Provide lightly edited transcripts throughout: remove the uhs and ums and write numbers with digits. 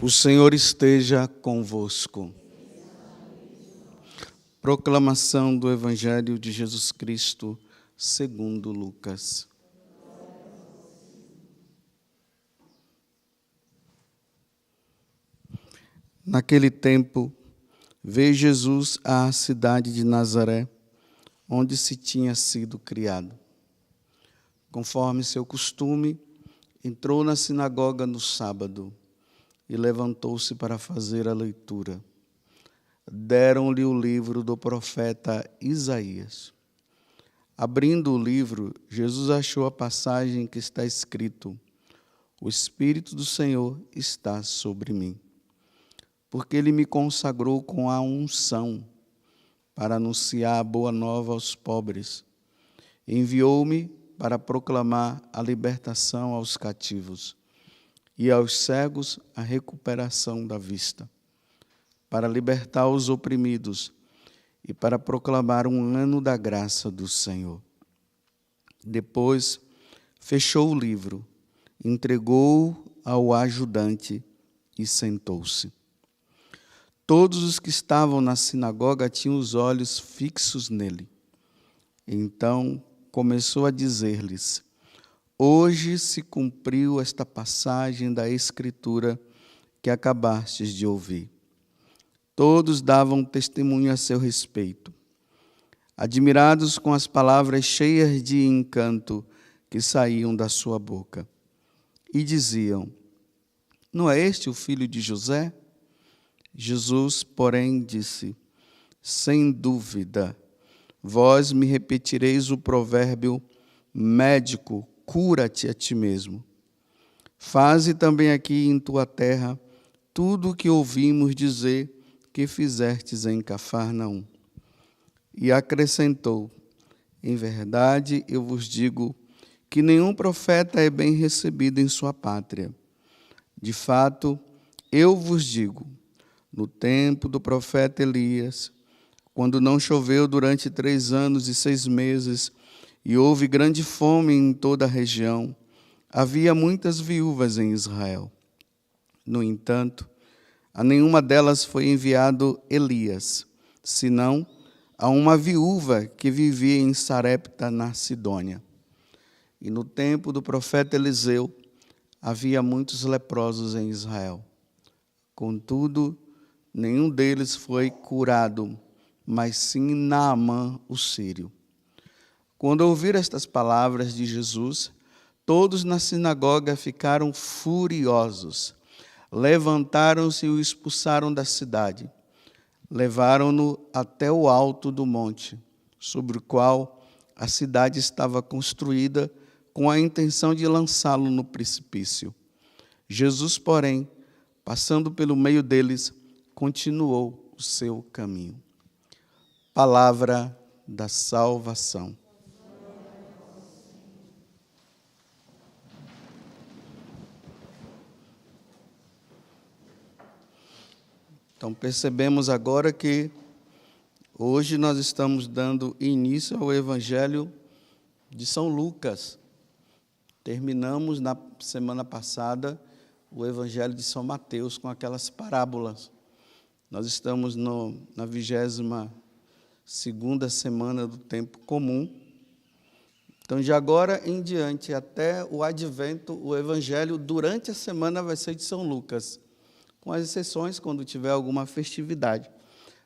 O Senhor esteja convosco. Proclamação do Evangelho de Jesus Cristo, segundo Lucas. Naquele tempo, veio Jesus à cidade de Nazaré, onde se tinha sido criado. Conforme seu costume, entrou na sinagoga no sábado e levantou-se para fazer a leitura. Deram-lhe o livro do profeta Isaías. Abrindo o livro, Jesus achou a passagem que está escrito: O Espírito do Senhor está sobre mim, porque Ele me consagrou com a unção para anunciar a boa nova aos pobres. Enviou-me para proclamar a libertação aos cativos e aos cegos a recuperação da vista, para libertar os oprimidos e para proclamar um ano da graça do Senhor. Depois, fechou o livro, entregou-o ao ajudante e sentou-se. Todos os que estavam na sinagoga tinham os olhos fixos nele. Então começou a dizer-lhes: Hoje se cumpriu esta passagem da Escritura que acabastes de ouvir. Todos davam testemunho a seu respeito, admirados com as palavras cheias de encanto que saíam da sua boca. E diziam: Não é este o filho de José? Jesus, porém, disse: Sem dúvida, vós me repetireis o provérbio: Médico, cura-te a ti mesmo. Faze também aqui em tua terra tudo o que ouvimos dizer que fizestes em Cafarnaum. E acrescentou: Em verdade eu vos digo que nenhum profeta é bem recebido em sua pátria. De fato, eu vos digo, no tempo do profeta Elias, quando não choveu durante 3 anos e 6 meses, e houve grande fome em toda a região, havia muitas viúvas em Israel. No entanto, a nenhuma delas foi enviado Elias, senão a uma viúva que vivia em Sarepta, na Sidônia. E no tempo do profeta Eliseu, havia muitos leprosos em Israel. Contudo, nenhum deles foi curado, mas sim Naamã, o sírio. Quando ouviram estas palavras de Jesus, todos na sinagoga ficaram furiosos. Levantaram-se e o expulsaram da cidade. Levaram-no até o alto do monte, sobre o qual a cidade estava construída, com a intenção de lançá-lo no precipício. Jesus, porém, passando pelo meio deles, continuou o seu caminho. Palavra da salvação. Então, percebemos agora que hoje nós estamos dando início ao Evangelho de São Lucas. Terminamos na semana passada o Evangelho de São Mateus com aquelas parábolas. Nós estamos na 22ª semana do tempo comum. Então, de agora em diante, até o Advento, o Evangelho durante a semana vai ser de São Lucas, com as exceções quando tiver alguma festividade.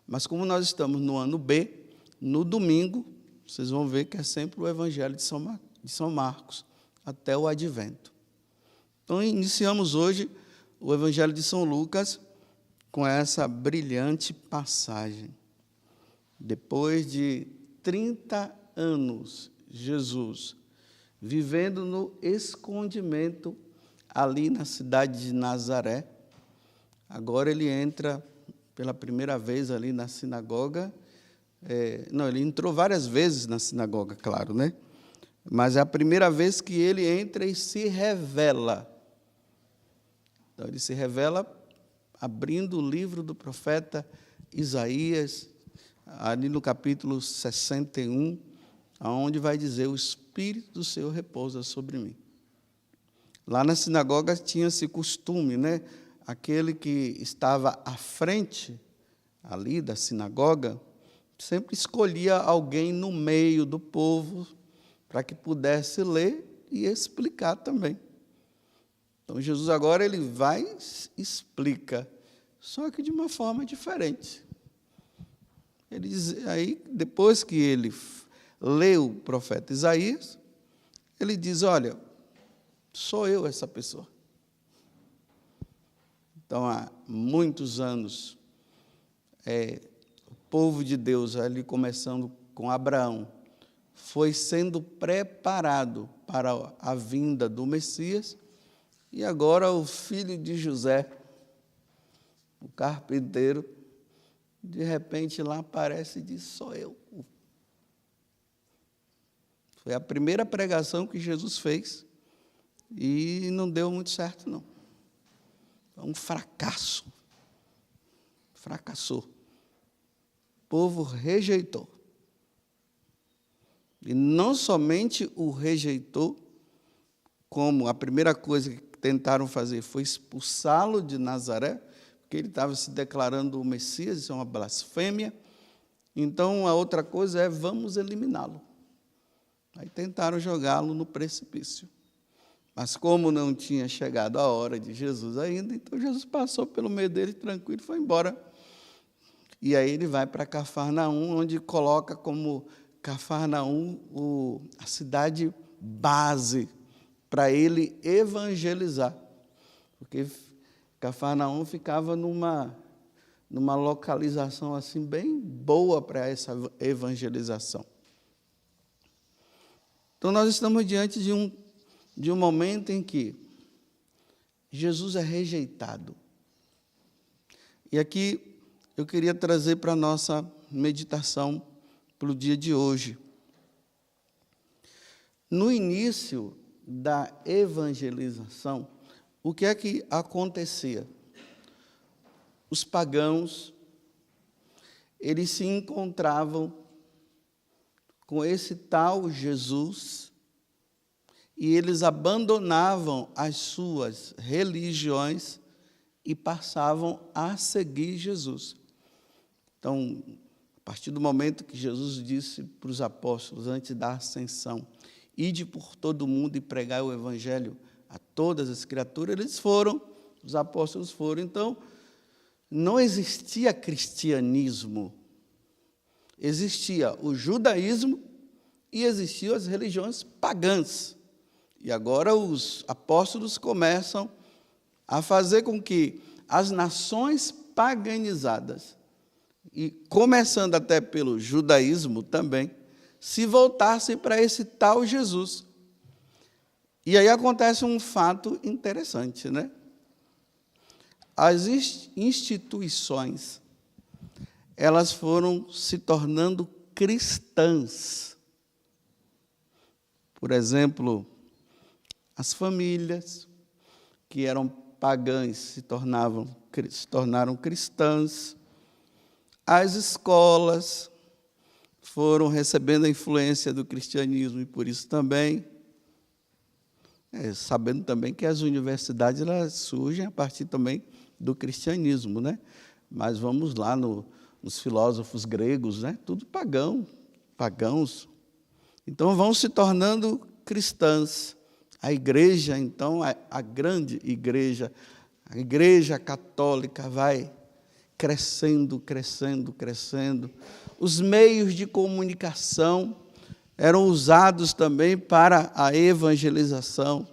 Mas como nós estamos no ano B, no domingo, vocês vão ver que é sempre o Evangelho de São Marcos, até o Advento. Então, iniciamos hoje o Evangelho de São Lucas com essa brilhante passagem. Depois de 30 anos, Jesus vivendo no escondimento ali na cidade de Nazaré, agora ele entra pela primeira vez ali na sinagoga. Ele entrou várias vezes na sinagoga, claro, né? Mas é a primeira vez que ele entra e se revela. Então, ele se revela abrindo o livro do profeta Isaías, ali no capítulo 61, onde vai dizer: O Espírito do Senhor repousa sobre mim. Lá na sinagoga tinha esse costume, né? aquele que estava à frente ali da sinagoga, sempre escolhia alguém no meio do povo para que pudesse ler e explicar também. Então, Jesus agora ele vai e explica, só que de uma forma diferente. Ele diz, aí, depois que ele lê o profeta Isaías, ele diz, olha, sou eu essa pessoa. Então, há muitos anos, o povo de Deus, ali começando com Abraão, foi sendo preparado para a vinda do Messias, e agora o filho de José, o carpinteiro, de repente lá aparece e diz, sou eu. Foi a primeira pregação que Jesus fez e não deu muito certo, não. Foi um fracasso. Fracassou. O povo rejeitou. E não somente o rejeitou, como a primeira coisa que tentaram fazer foi expulsá-lo de Nazaré, porque ele estava se declarando o Messias, isso é uma blasfêmia. Então, a outra coisa é, vamos eliminá-lo. Aí tentaram jogá-lo no precipício. Mas como não tinha chegado a hora de Jesus ainda, então Jesus passou pelo meio dele tranquilo e foi embora. E aí ele vai para Cafarnaum, onde coloca como Cafarnaum a cidade base para ele evangelizar. Porque Cafarnaum ficava numa localização assim bem boa para essa evangelização. Então, nós estamos diante de um momento em que Jesus é rejeitado. E aqui eu queria trazer para a nossa meditação para o dia de hoje. No início da evangelização, o que é que acontecia? Os pagãos, eles se encontravam com esse tal Jesus e eles abandonavam as suas religiões e passavam a seguir Jesus. Então, a partir do momento que Jesus disse para os apóstolos, antes da ascensão, ide por todo o mundo e pregai o evangelho a todas as criaturas, eles foram, os apóstolos foram. Então, não existia cristianismo, existia o judaísmo e existiam as religiões pagãs. E agora os apóstolos começam a fazer com que as nações paganizadas, e começando até pelo judaísmo também, se voltassem para esse tal Jesus. E aí acontece um fato interessante, né? As instituições, elas foram se tornando cristãs. Por exemplo, as famílias que eram pagãs se tornaram cristãs. As escolas foram recebendo a influência do cristianismo e por isso também, sabendo também que as universidades elas surgem a partir também do cristianismo, né? Mas vamos lá nos filósofos gregos, né? Tudo pagãos. Então vão se tornando cristãs. A igreja, então, a grande igreja, a igreja católica vai crescendo. Os meios de comunicação eram usados também para a evangelização.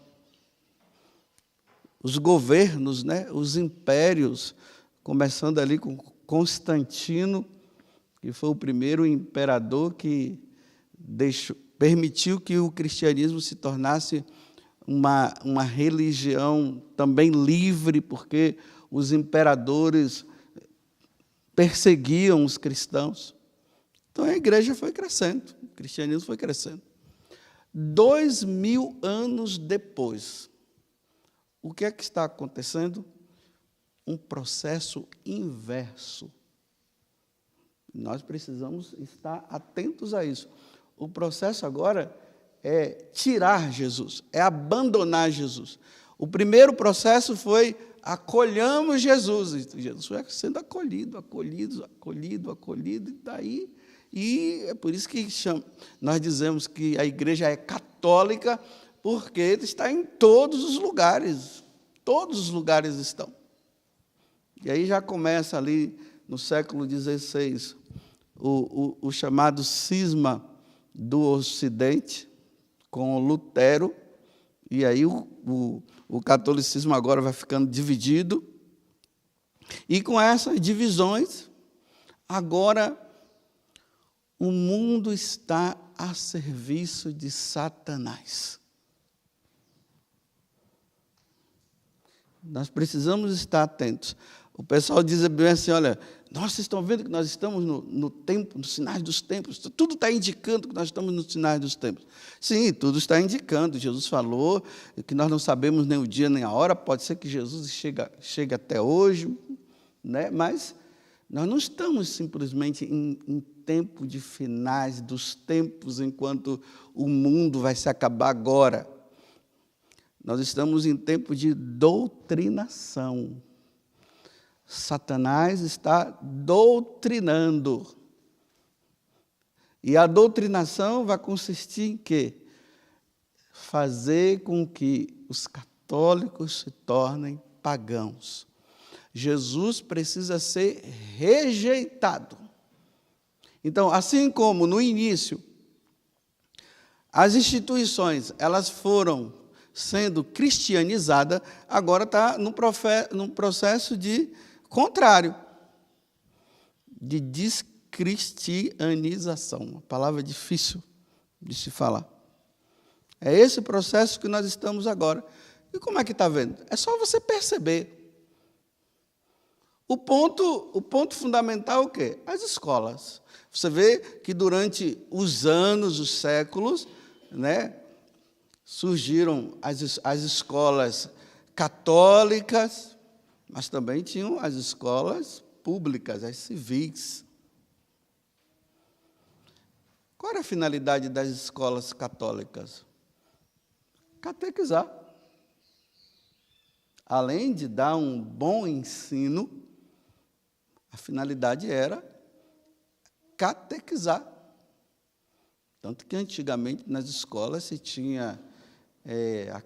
Os governos, né, os impérios, começando ali com Constantino, que foi o primeiro imperador que permitiu que o cristianismo se tornasse uma religião também livre, porque os imperadores perseguiam os cristãos. Então a igreja foi crescendo, o cristianismo foi crescendo. 2000 anos depois, o que é que está acontecendo? Um processo inverso. Nós precisamos estar atentos a isso. O processo agora é tirar Jesus, é abandonar Jesus. O primeiro processo foi acolhamos Jesus. Jesus foi sendo acolhido, e daí. E é por isso que nós dizemos que a igreja é católica, porque está em todos os lugares. Todos os lugares estão. E aí já começa ali no século XVI o chamado cisma do Ocidente, com Lutero, e aí o catolicismo agora vai ficando dividido, e com essas divisões, agora o mundo está a serviço de Satanás. Nós precisamos estar atentos. O pessoal diz bem assim, olha, vocês estão vendo que nós estamos no tempo, nos sinais dos tempos, tudo está indicando que nós estamos nos sinais dos tempos. Sim, tudo está indicando. Jesus falou que nós não sabemos nem o dia nem a hora, pode ser que Jesus chegue até hoje, né? Mas nós não estamos simplesmente em tempo de finais dos tempos, enquanto o mundo vai se acabar agora. Nós estamos em tempo de doutrinação. Satanás está doutrinando. E a doutrinação vai consistir em quê? Fazer com que os católicos se tornem pagãos. Jesus precisa ser rejeitado. Então, assim como no início, as instituições elas foram sendo cristianizadas, agora está num processo de contrário, de descristianização. Uma palavra difícil de se falar. É esse processo que nós estamos agora. E como é que está vendo? É só você perceber. O ponto fundamental é o quê? As escolas. Você vê que durante os anos, os séculos, né, surgiram as escolas católicas, mas também tinham as escolas públicas, as civis. Qual era a finalidade das escolas católicas? Catequizar. Além de dar um bom ensino, a finalidade era catequizar. Tanto que antigamente nas escolas se tinha a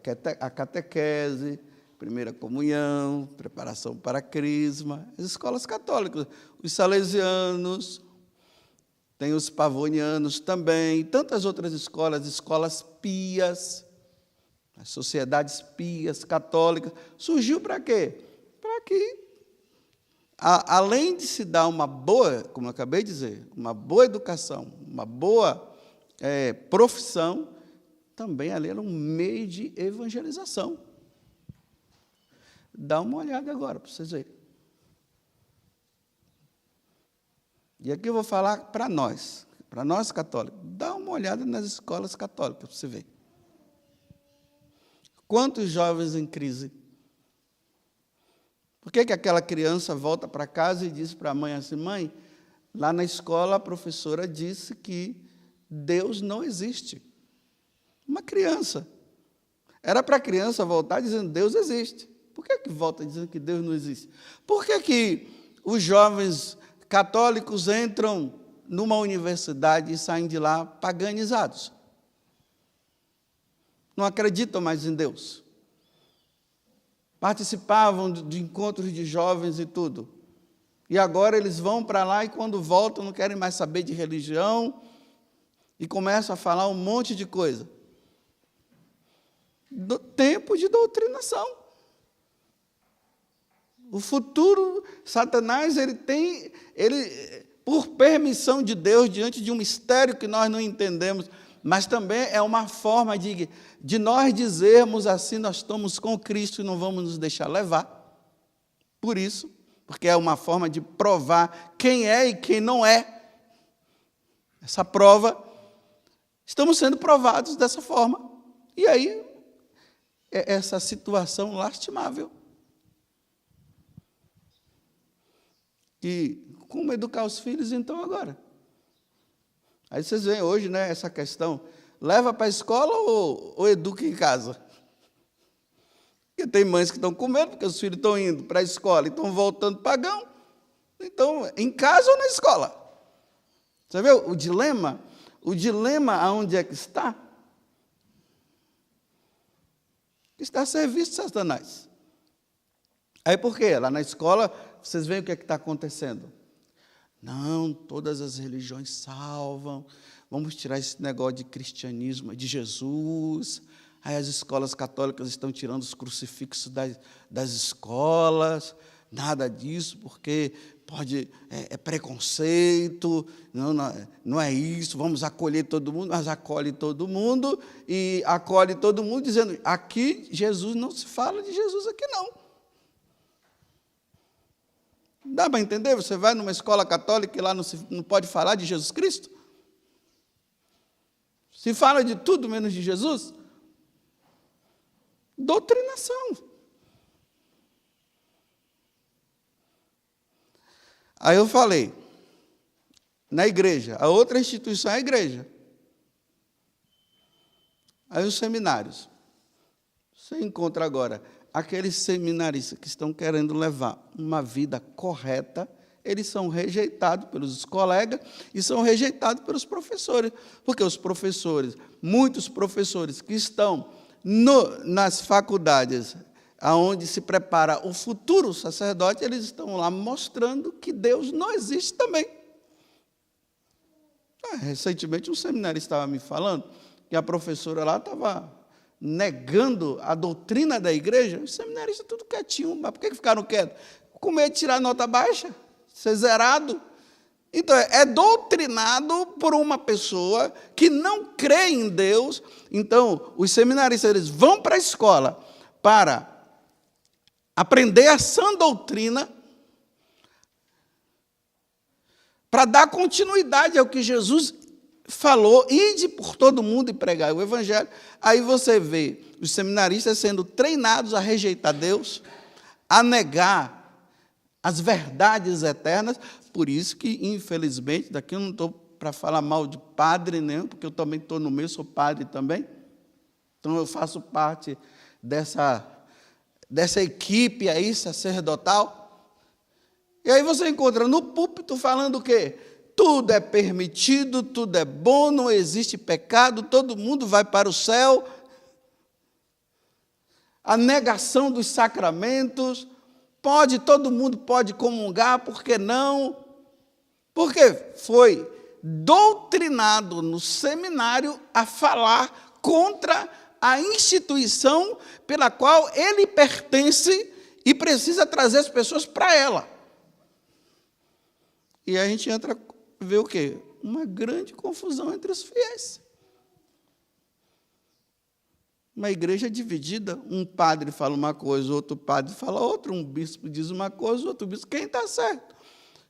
catequese, primeira comunhão, preparação para a crisma, as escolas católicas, os salesianos, tem os pavonianos também, tantas outras escolas pias, as sociedades pias, católicas. Surgiu para quê? Para que, além de se dar uma boa, como eu acabei de dizer, uma boa educação, uma boa profissão, também ali era um meio de evangelização. Dá uma olhada agora, para vocês verem. E aqui eu vou falar para nós católicos. Dá uma olhada nas escolas católicas, para você ver. Quantos jovens em crise? Por que aquela criança volta para casa e diz para a mãe assim, mãe, lá na escola a professora disse que Deus não existe. Uma criança. Era para a criança voltar dizendo Deus existe. Por que volta dizendo que Deus não existe? Por que os jovens católicos entram numa universidade e saem de lá paganizados? Não acreditam mais em Deus. Participavam de encontros de jovens e tudo. E agora eles vão para lá e quando voltam não querem mais saber de religião e começam a falar um monte de coisa. Do tempo de doutrinação. O futuro, Satanás, ele, por permissão de Deus, diante de um mistério que nós não entendemos, mas também é uma forma de nós dizermos assim, nós estamos com Cristo e não vamos nos deixar levar. Por isso, porque é uma forma de provar quem é e quem não é. Essa prova, estamos sendo provados dessa forma. E aí, é essa situação lastimável. E como educar os filhos, então, agora? Aí vocês veem hoje, né, essa questão, leva para a escola ou educa em casa? Porque tem mães que estão com medo, porque os filhos estão indo para a escola e estão voltando pagão. Então, em casa ou na escola? Você vê o dilema? O dilema aonde é que está? Está a serviço de Satanás. Aí por quê? Lá na escola, vocês veem o que é que está acontecendo. Não, todas as religiões salvam. Vamos tirar esse negócio de cristianismo, de Jesus. Aí as escolas católicas estão tirando os crucifixos das escolas. Nada disso, porque é preconceito, não é isso, vamos acolher todo mundo, mas acolhe todo mundo, e acolhe todo mundo dizendo, aqui Jesus, não se fala de Jesus aqui não. Dá para entender? Você vai numa escola católica e lá não pode falar de Jesus Cristo? Se fala de tudo menos de Jesus? Doutrinação. Aí eu falei, na igreja, a outra instituição é a igreja. Aí os seminários. Você encontra agora aqueles seminaristas que estão querendo levar uma vida correta, eles são rejeitados pelos colegas e são rejeitados pelos professores. Porque os professores, muitos professores que estão nas faculdades aonde se prepara o futuro sacerdote, eles estão lá mostrando que Deus não existe também. Recentemente, um seminarista estava me falando que a professora lá estava negando a doutrina da igreja. Os seminaristas tudo quietinho, mas por que ficaram quietos? Com medo de tirar nota baixa, ser zerado. Então, é doutrinado por uma pessoa que não crê em Deus. Então, os seminaristas eles vão para a escola para aprender a sã doutrina, para dar continuidade ao que Jesus falou, ide por todo mundo e pregar o evangelho. Aí você vê os seminaristas sendo treinados a rejeitar Deus, a negar as verdades eternas. Por isso que, infelizmente, daqui eu não estou para falar mal de padre nenhum, porque eu também estou no meio, sou padre também. Então eu faço parte dessa equipe aí sacerdotal. E aí você encontra no púlpito falando o quê? Tudo é permitido, tudo é bom, não existe pecado, todo mundo vai para o céu. A negação dos sacramentos, todo mundo pode comungar, por que não? Porque foi doutrinado no seminário a falar contra a instituição pela qual ele pertence e precisa trazer as pessoas para ela. E a gente entra a ver o quê? Uma grande confusão entre os fiéis. Uma igreja dividida, um padre fala uma coisa, outro padre fala outra, um bispo diz uma coisa, outro bispo, quem está certo?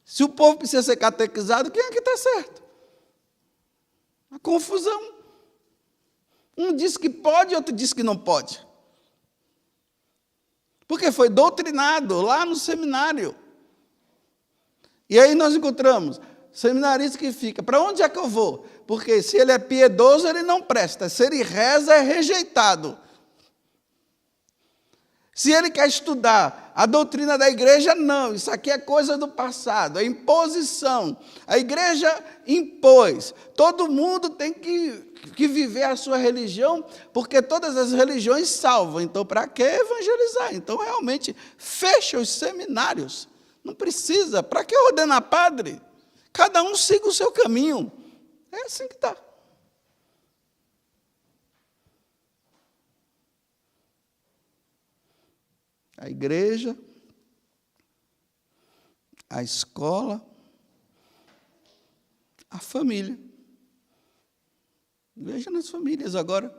Se o povo precisa ser catequizado, quem é que está certo? A confusão. Um diz que pode, outro diz que não pode. Porque foi doutrinado lá no seminário. E aí nós encontramos seminarista que fica, para onde é que eu vou? Porque se ele é piedoso, ele não presta. Se ele reza, é rejeitado. Se ele quer estudar a doutrina da igreja, não. Isso aqui é coisa do passado, é imposição. A igreja impôs. Todo mundo tem que viver a sua religião, porque todas as religiões salvam. Então, para que evangelizar? Então, realmente, fecha os seminários. Não precisa. Para que ordenar padre? Cada um siga o seu caminho. É assim que está. A igreja, a escola, a família. Veja nas famílias agora.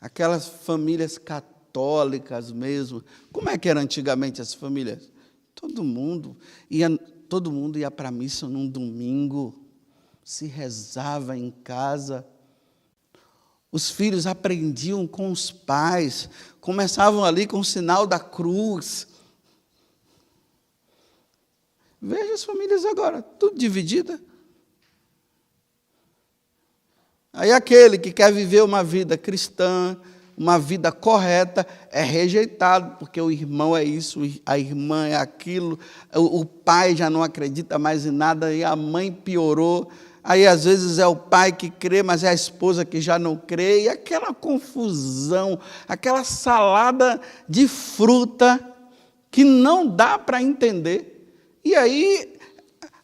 Aquelas famílias católicas mesmo. Como é que eram antigamente as famílias? Todo mundo ia para a missa num domingo, se rezava em casa. Os filhos aprendiam com os pais, começavam ali com o sinal da cruz. Veja as famílias agora, tudo dividida. Aí aquele que quer viver uma vida cristã, uma vida correta, é rejeitado, porque o irmão é isso, a irmã é aquilo, o pai já não acredita mais em nada, e a mãe piorou. Aí, às vezes, é o pai que crê, mas é a esposa que já não crê, e aquela confusão, aquela salada de fruta que não dá para entender. E aí,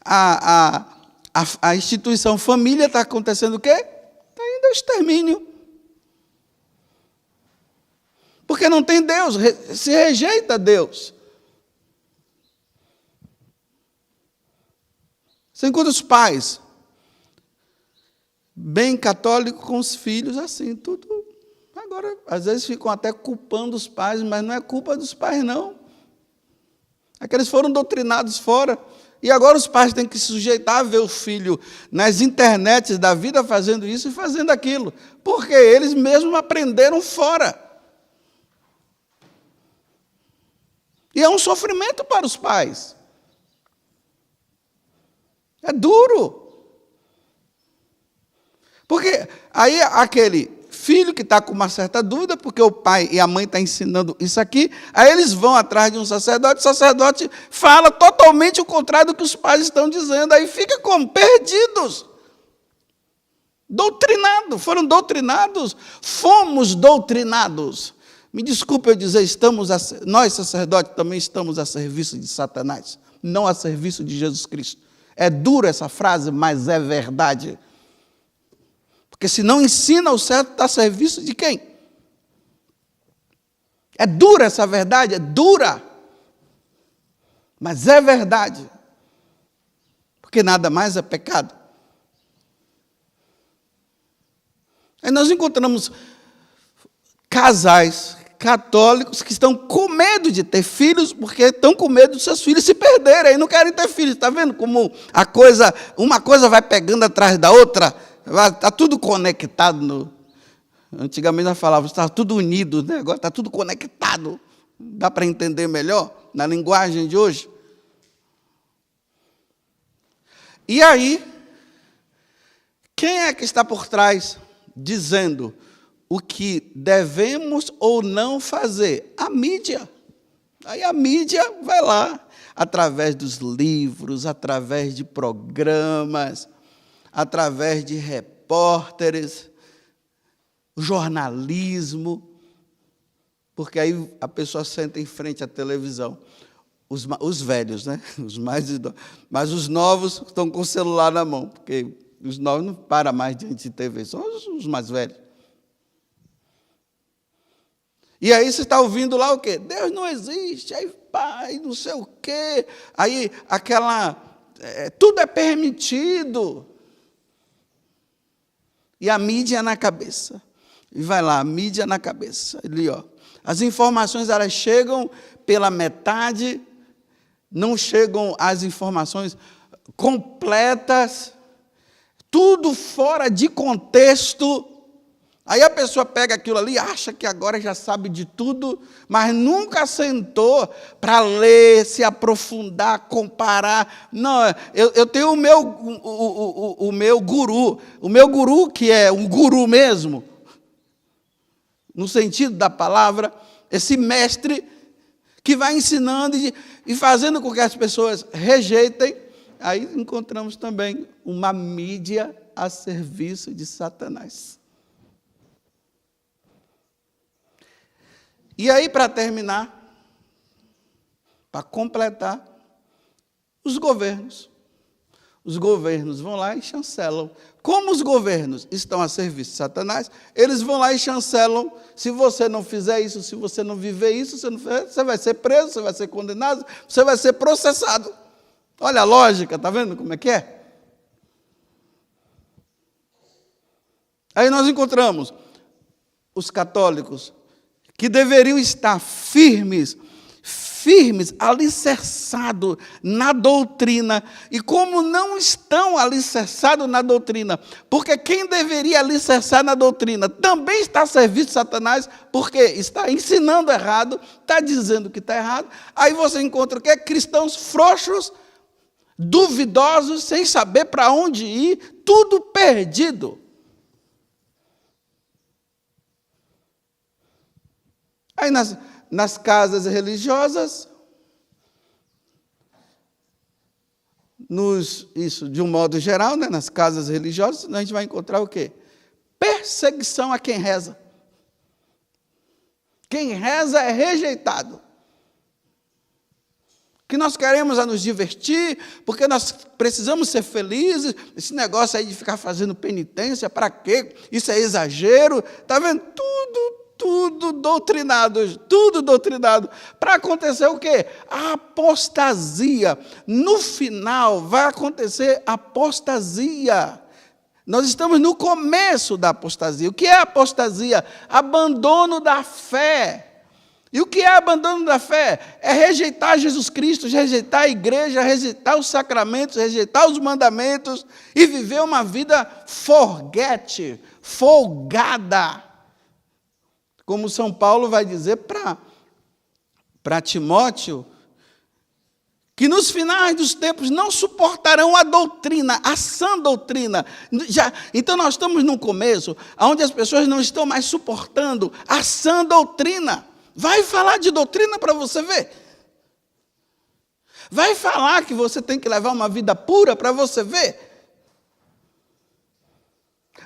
a instituição família está acontecendo o quê? Está indo ao extermínio. Porque não tem Deus, se rejeita Deus. Você encontra os pais bem católicos com os filhos, assim, tudo. Agora, às vezes ficam até culpando os pais, mas não é culpa dos pais, não. É que eles foram doutrinados fora. E agora os pais têm que se sujeitar a ver o filho nas internets da vida fazendo isso e fazendo aquilo. Porque eles mesmos aprenderam fora. E é um sofrimento para os pais. É duro. Porque aí aquele filho que está com uma certa dúvida, porque o pai e a mãe estão ensinando isso aqui, aí eles vão atrás de um sacerdote, o sacerdote fala totalmente o contrário do que os pais estão dizendo, aí fica como? Perdidos. Doutrinados, foram doutrinados, fomos doutrinados. Me desculpe eu dizer, nós sacerdotes também estamos a serviço de Satanás, não a serviço de Jesus Cristo. É dura essa frase, mas é verdade. Porque se não ensina o certo, está a serviço de quem? É dura essa verdade, é dura. Mas é verdade. Porque nada mais é pecado. Aí nós encontramos casais católicos que estão com medo de ter filhos, porque estão com medo dos seus filhos se perderem, e não querem ter filhos. Está vendo como uma coisa vai pegando atrás da outra? Está tudo conectado. Antigamente nós falávamos, está tudo unido, né? Agora está tudo conectado. Dá para entender melhor na linguagem de hoje? E aí, quem é que está por trás dizendo o que devemos ou não fazer? A mídia. Aí a mídia vai lá, através dos livros, através de programas, através de repórteres, jornalismo, porque aí a pessoa senta em frente à televisão. Os velhos, né? Os mais idosos. Mas os novos estão com o celular na mão, porque os novos não param mais diante de TV, são os mais velhos. E aí você está ouvindo lá o quê? Deus não existe, aí pai, não sei o quê. Aí tudo é permitido. E a mídia na cabeça. E vai lá, a mídia na cabeça. Ali, ó. As informações, elas chegam pela metade, não chegam as informações completas, tudo fora de contexto. Aí a pessoa pega aquilo ali, acha que agora já sabe de tudo, mas nunca sentou para ler, se aprofundar, comparar. Não, eu tenho o meu guru, que é um guru mesmo, no sentido da palavra, esse mestre que vai ensinando e fazendo com que as pessoas rejeitem. Aí encontramos também uma mídia a serviço de Satanás. E aí, para terminar, para completar, os governos. Os governos vão lá e chancelam. Como os governos estão a serviço de Satanás, eles vão lá e chancelam. Se você não fizer isso, se você não viver isso, você vai ser preso, você vai ser condenado, você vai ser processado. Olha a lógica, está vendo como é que é? Aí nós encontramos os católicos, que deveriam estar firmes, alicerçados na doutrina. E como não estão alicerçados na doutrina, porque quem deveria alicerçar na doutrina também está a serviço de Satanás, porque está ensinando errado, está dizendo que está errado. Aí você encontra o quê? Cristãos frouxos, duvidosos, sem saber para onde ir, tudo perdido. Aí nas casas religiosas, isso de um modo geral, né, nas casas religiosas, a gente vai encontrar o quê? Perseguição a quem reza. Quem reza é rejeitado. Que nós queremos é nos divertir, porque nós precisamos ser felizes. Esse negócio aí de ficar fazendo penitência, para quê? Isso é exagero. Está vendo? Tudo doutrinado. Para acontecer o quê? A apostasia. No final vai acontecer apostasia. Nós estamos no começo da apostasia. O que é apostasia? Abandono da fé. E o que é abandono da fé? É rejeitar Jesus Cristo, rejeitar a igreja, rejeitar os sacramentos, rejeitar os mandamentos e viver uma vida folgada. Como São Paulo vai dizer para Timóteo, que nos finais dos tempos não suportarão a doutrina, a sã doutrina. Então nós estamos num começo onde as pessoas não estão mais suportando a sã doutrina. Vai falar de doutrina para você ver. Vai falar que você tem que levar uma vida pura para você ver.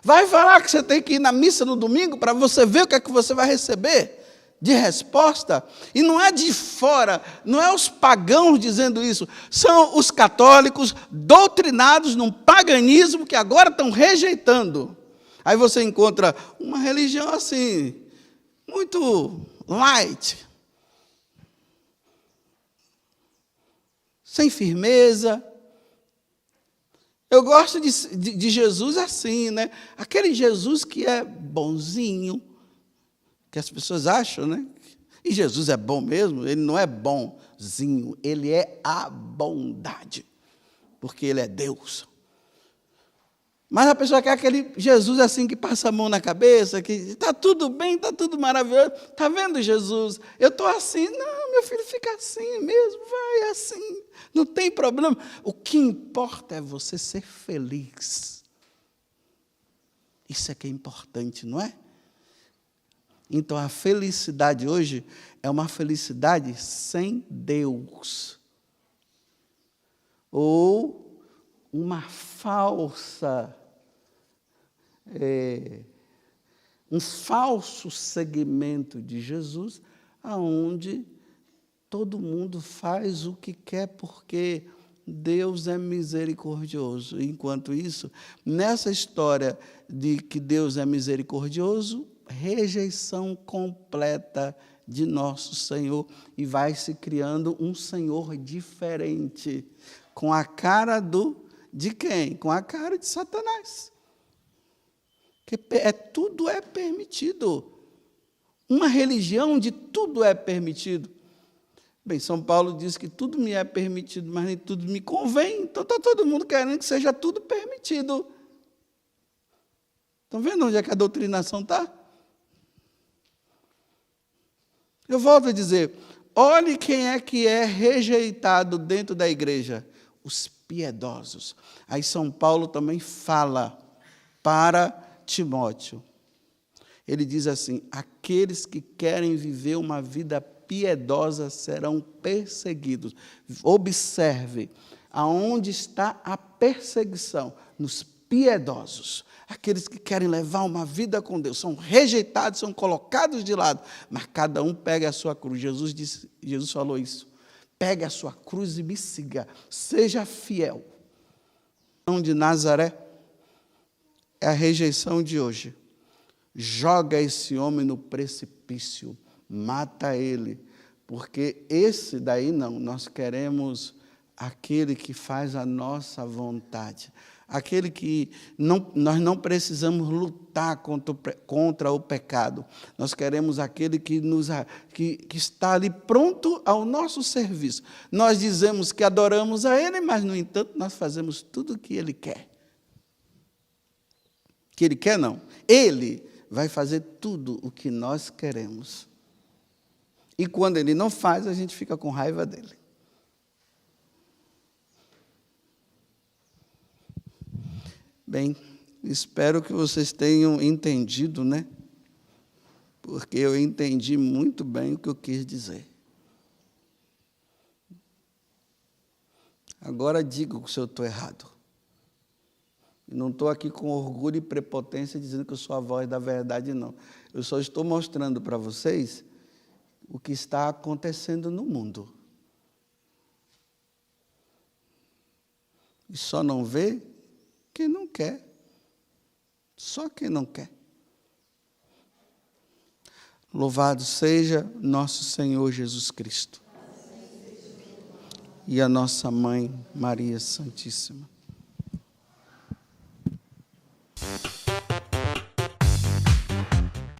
Vai falar que você tem que ir na missa no domingo para você ver o que é que você vai receber de resposta. E não é de fora, não é os pagãos dizendo isso, são os católicos doutrinados num paganismo que agora estão rejeitando. Aí você encontra uma religião assim, muito light, sem firmeza. Eu gosto de Jesus assim, né? Aquele Jesus que é bonzinho, que as pessoas acham, né? E Jesus é bom mesmo, ele não é bonzinho, ele é a bondade, porque ele é Deus. Mas a pessoa quer aquele Jesus assim que passa a mão na cabeça, que está tudo bem, está tudo maravilhoso. Está vendo, Jesus? Eu estou assim. Não, meu filho, fica assim mesmo, vai assim. Não tem problema. O que importa é você ser feliz. Isso é que é importante, não é? Então, a felicidade hoje é uma felicidade sem Deus. Ou uma falsa, um falso segmento de Jesus, aonde todo mundo faz o que quer porque Deus é misericordioso. Enquanto isso, nessa história de que Deus é misericordioso, rejeição completa de nosso Senhor, e vai se criando um Senhor diferente, com a cara de quem? Com a cara de Satanás. Que tudo é permitido. Uma religião onde tudo é permitido. Bem, São Paulo diz que tudo me é permitido, mas nem tudo me convém. Então está todo mundo querendo que seja tudo permitido. Estão vendo onde é que a doutrinação está? Eu volto a dizer, olhe quem é que é rejeitado dentro da igreja. Os piedosos. Aí São Paulo também fala para Timóteo. Ele diz assim: aqueles que querem viver uma vida piedosa serão perseguidos. Observe, aonde está a perseguição? Nos piedosos. Aqueles que querem levar uma vida com Deus são rejeitados, são colocados de lado, mas cada um pega a sua cruz. Jesus falou isso. Pegue a sua cruz e me siga. Seja fiel. De Nazaré é a rejeição de hoje. Joga esse homem no precipício. Mata ele. Porque esse daí não. Nós queremos aquele que faz a nossa vontade. Aquele que nós não precisamos lutar contra o pecado. Nós queremos aquele que está ali pronto ao nosso serviço. Nós dizemos que adoramos a Ele, mas, no entanto, nós fazemos tudo o que Ele quer. Que Ele quer, não. Ele vai fazer tudo o que nós queremos. E quando Ele não faz, a gente fica com raiva dele. Bem, espero que vocês tenham entendido, né? porque eu entendi muito bem o que eu quis dizer. Agora digo se eu estou errado. Não estou aqui com orgulho e prepotência dizendo que eu sou a voz da verdade, não. Eu só estou mostrando para vocês o que está acontecendo no mundo. E só não vê quem não quer. Só quem não quer. Louvado seja nosso Senhor Jesus Cristo. E a nossa Mãe, Maria Santíssima.